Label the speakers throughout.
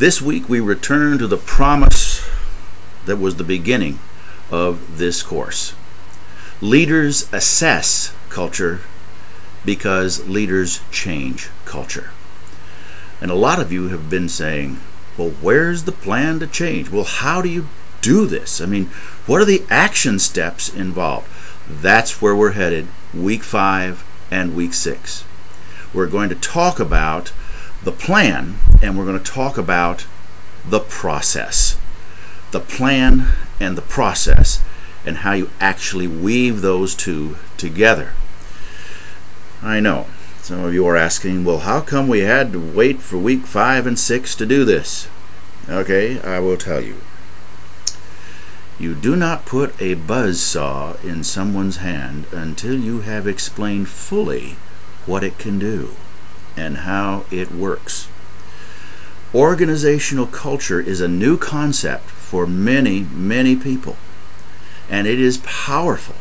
Speaker 1: This week we return to the promise that was the beginning of this course. Leaders assess culture because leaders change culture. And a lot of you have been saying, well, where's the plan to change? Well, how do you do this? I mean, what are the action steps involved? That's where we're headed, week 5 and week 6. We're going to talk about the plan, and we're going to talk about the process. The plan and the process, and how you actually weave those two together. I know some of you are asking, well, how come we had to wait for week 5 and 6 to do this? Okay, I will tell you. You do not put a buzzsaw in someone's hand until you have explained fully what it can do and how it works. Organizational culture is a new concept for many, many people, and it is powerful.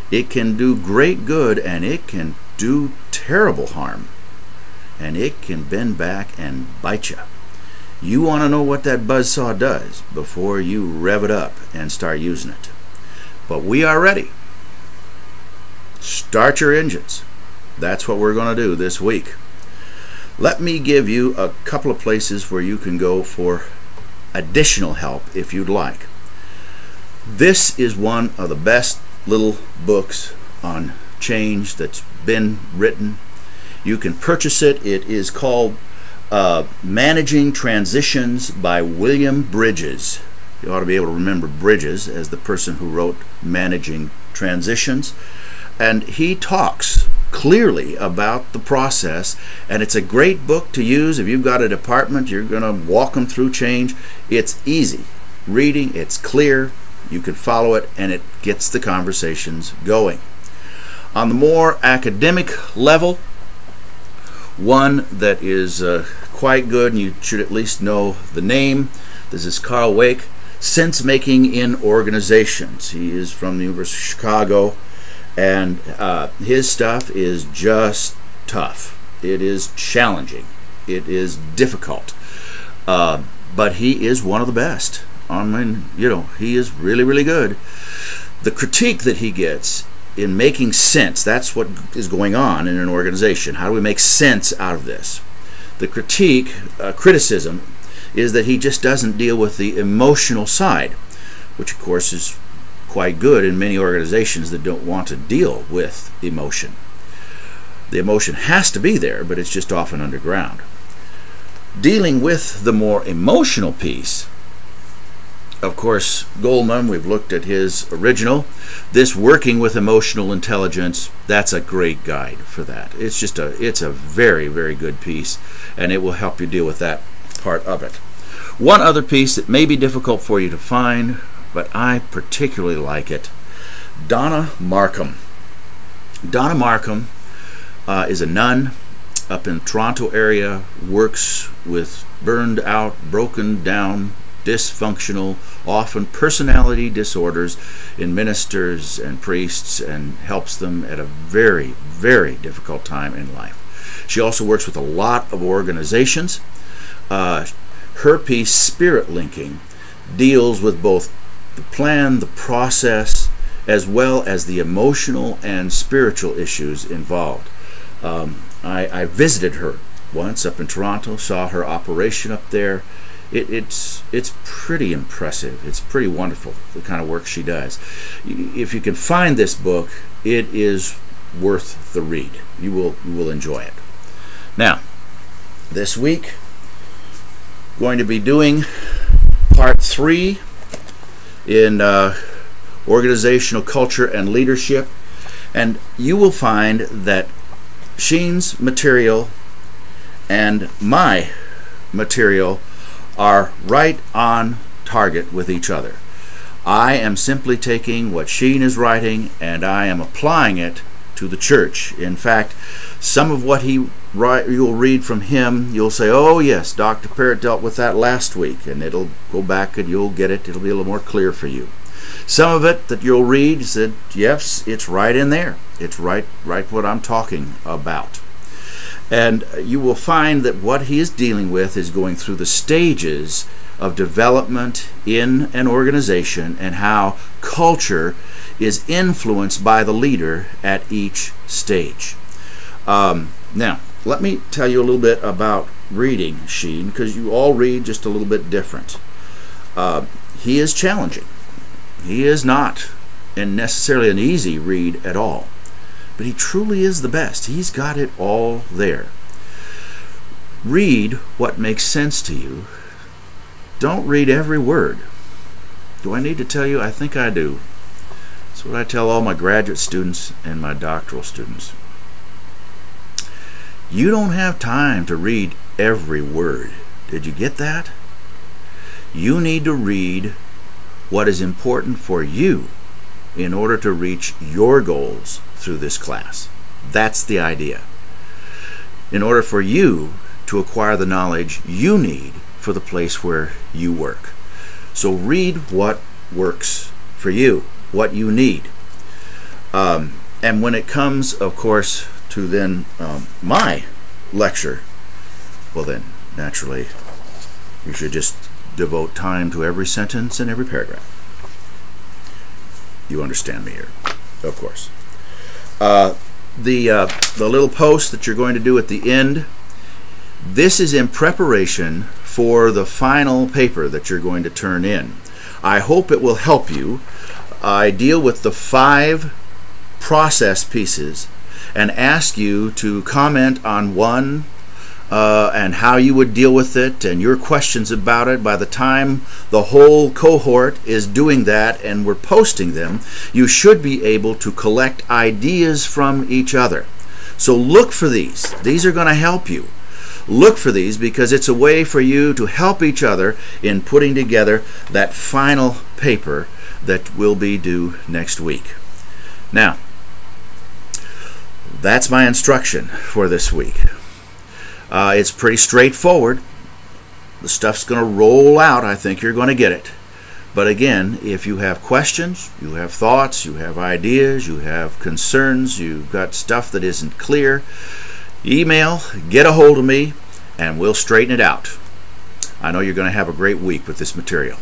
Speaker 1: It can do great good, and it can do terrible harm, and it can bend back and bite you. You want to know what that buzzsaw does before you rev it up and start using it. But we are ready. Start your engines. That's what we're going to do this week. Let me give you a couple of places where you can go for additional help if you'd like. This is one of the best little books on change that's been written. You can purchase it. It is called Managing Transitions by William Bridges. You ought to be able to remember Bridges as the person who wrote Managing Transitions. And he talks clearly about the process, and it's a great book to use if you've got a department, you're going to walk them through change. It's easy reading, it's clear, you can follow it, and it gets the conversations going. On the more academic level, one that is quite good, and you should at least know the name. This is Carl Wake, Sense Making in Organizations. He is from the University of Chicago, and his stuff is just tough. It is challenging. It is difficult. But he is one of the best. I mean, you know, he is really, really good. The critique that he gets in making sense, that's what is going on in an organization. How do we make sense out of this? The criticism is that he just doesn't deal with the emotional side, which of course is quite good in many organizations that don't want to deal with emotion. The emotion has to be there, but it's just often underground. Dealing with the more emotional piece, of course, Goldman, we've looked at his original. This Working with Emotional Intelligence, that's a great guide for that. It's a very, very good piece, and it will help you deal with that part of it. One other piece that may be difficult for you to find, but I particularly like it, Donna Markham. Donna Markham is a nun up in the Toronto area, works with burned out, broken down, dysfunctional, often personality disorders in ministers and priests, and helps them at a very, very difficult time in life. She also works with a lot of organizations. Her piece, Spirit Linking, deals with both the plan, the process, as well as the emotional and spiritual issues involved. I visited her once up in Toronto, saw her operation up there. It's pretty impressive. It's pretty wonderful, the kind of work she does. If you can find this book, it is worth the read. You will enjoy it. Now, this week, going to be doing part 3 in organizational culture and leadership, and you will find that Sheen's material and my material are right on target with each other. I am simply taking what Sheen is writing and I am applying it to the church. In fact, some of what you'll read from him, you'll say, oh yes, Dr. Parrott dealt with that last week, and it'll go back and you'll get it. It'll be a little more clear for you. Some of it that you'll read said, yes, it's right in there. It's right what I'm talking about. And you will find that what he is dealing with is going through the stages of development in an organization and how culture is influenced by the leader at each stage. Now, let me tell you a little bit about reading Sheen, because you all read just a little bit different. He is challenging. He is not necessarily an easy read at all, but he truly is the best. He's got it all there. Read what makes sense to you. Don't read every word. Do I need to tell you? I think I do. That's what I tell all my graduate students and my doctoral students. You don't have time to read every word. Did you get that? You need to read what is important for you in order to reach your goals through this class. That's the idea. In order for you to acquire the knowledge you need for the place where you work. So read what works for you, what you need. And when it comes, of course, to then my lecture, well then, naturally, you should just devote time to every sentence and every paragraph. You understand me here, of course. The little post that you're going to do at the end, this is in preparation for the final paper that you're going to turn in. I hope it will help you. I deal with the 5 process pieces and ask you to comment on one and how you would deal with it and your questions about it. By the time the whole cohort is doing that and we're posting them, you should be able to collect ideas from each other. So look for these. These are going to help you. Look for these because it's a way for you to help each other in putting together that final paper that will be due next week. Now, that's my instruction for this week. It's pretty straightforward. The stuff's going to roll out. I think you're going to get it. But again, if you have questions, you have thoughts, you have ideas, you have concerns, you've got stuff that isn't clear, email, get a hold of me, and we'll straighten it out. I know you're going to have a great week with this material.